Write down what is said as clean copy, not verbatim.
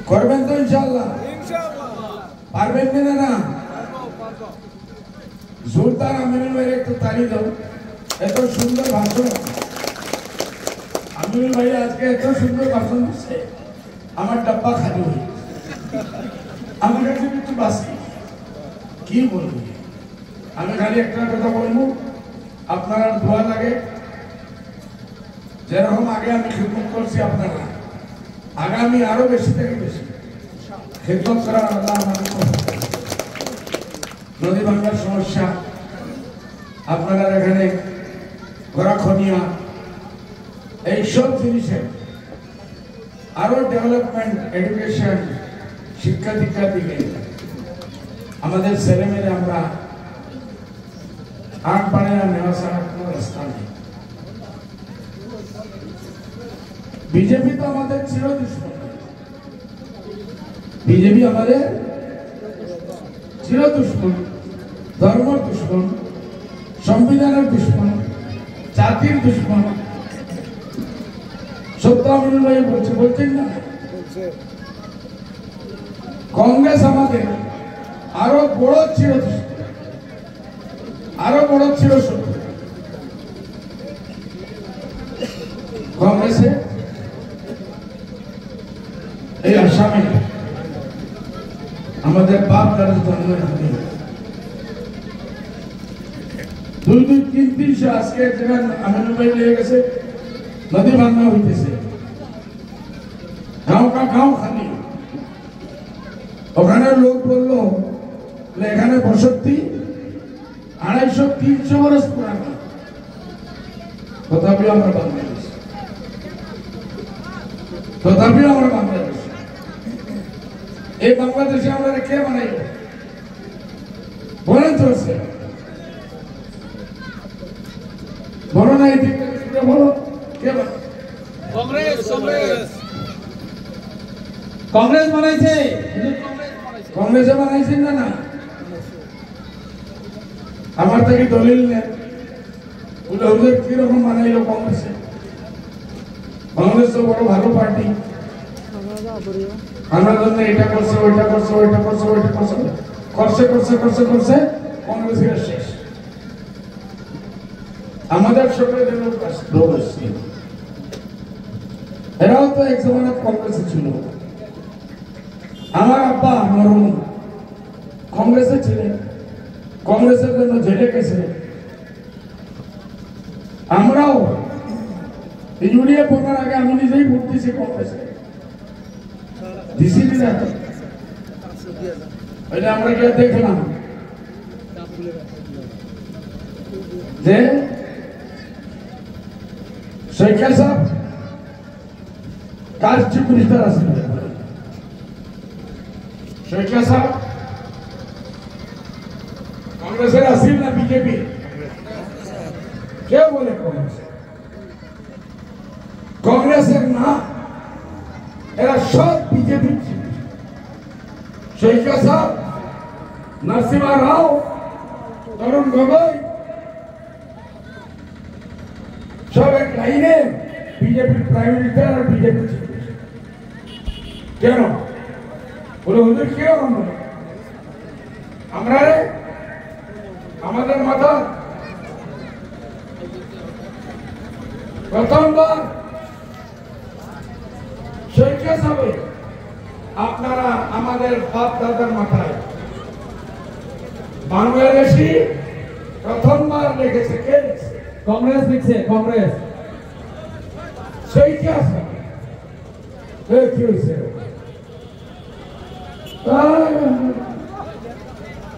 করবেন তো ইনশাআল্লাহ? পারবেন কিনা না? জোরদার আমিনুল ভাইয়ের একটু তালি দাও। এত সুন্দর ভাষণ আমিনুল ভাই আজকে এত সুন্দর ভাষণ দিচ্ছে, আমার ডাব্বা খালি হয়ে আমি একটু বাঁচি। কি বলবো, আমি খালি একটা কথা বলবো, আপনারা দোয়া লাগে। যেরকম আগে আমি খিদমত করছি, আপনারা আগামী আরো বেশি থেকে বেশি খিদমত করার আল্লাহ আমাদের। নদী ভাঙ্গার সমস্যা, আপনারা এখানে গড়াখনিয়া, এইসব জিনিসের আরো ডেভেলপমেন্ট, এডুকেশন, শিক্ষা দীক্ষার দিকে আমাদের ছেলেমেয়েরা আমরা আগ বাড়ে নেওয়া ছাড়া কোনো রাস্তা নেই। বিজেপি তো আমাদের চির দুশ্মন, বিজেপি আমাদের চির দুশ্মন, ধর্মের দুশ্মন, সংবিধানের দুশ্মন, জাতির দুশ্মন। সত্য আমিনুল ভাই বলছেন না? কংগ্রেস আমাদের আরো বড় চির দুশ্মন, আরো বড় চির শত্রু। কংগ্রেসে এই আসামে আমাদের বাপ দাদা জন্ম দুই 300 আজকে যেখানে আমিনুল ভাই লেগে গেছে, নদী ভাঙ্গা হইতেছে, গাঁও কা গাঁও খালি। ওখানে লোক বললো এখানে বসতি 250-300 বছর পুরানো, তথাপিও আমরা বাংলাদেশ, তথাপিও আমরা বাংলাদেশ। এই বাংলাদেশে আমরা কে বানাই বলেন তো? বলো না, এই দিকটা বলো, কে বানাই? কংগ্রেস কংগ্রেস বানাইছে, কংগ্রেসে বানাইছেন না? না, আমার থেকে দলিল নেন, হুজুর কিরকম বানাইলো কংগ্রেসে? কংগ্রেস তো বড় ভালো পার্টি, আমরা জন্য এটা করছে, ওইটা করছে, ওইটা করছে, ওইটা করছে, করছে করছে করছে করছে কংগ্রেসের শেষ। আমাদের সঙ্গে লোক আসছে, এরাও তো এক জমানায় কংগ্রেসে ছিল। আমার আব্বা মরহুম কংগ্রেসে ছিলেন, কংগ্রেসের জন্য জেলে গেছে। আমরাও ইউরিয়া পড়ার আগে আমি নিজেই ভোট দিয়েছি কংগ্রেসে, দিছি না? আমরা গিয়ে দেখলাম যে শেখ হাসিনা কার চিফ মিনিস্টার আছে, শেখ হাসিনা কংগ্রেসের আসিল না বিজেপি? কে বলে কংগ্রেস? কংগ্রেসের না, এরা সব বিজেপি। শেখ হাসিনা, নরসিমহা রাও, তরুণ গগৈ সব এক লাইনে বিজেপির প্রাইম মিনিস্টার আর বিজেপি। কেন বলে হুজুর কিরকম? আমরা আমাদের মাথা প্রথমবার শেখ হাসিনা, আপনারা আমাদের বাপ দাদার মাথায় বাংলাদেশি প্রথমবার লিখেছে। কে লিখছে? কংগ্রেস লিখছে, কংগ্রেস। শেখ হাসিনা কি হয়েছে?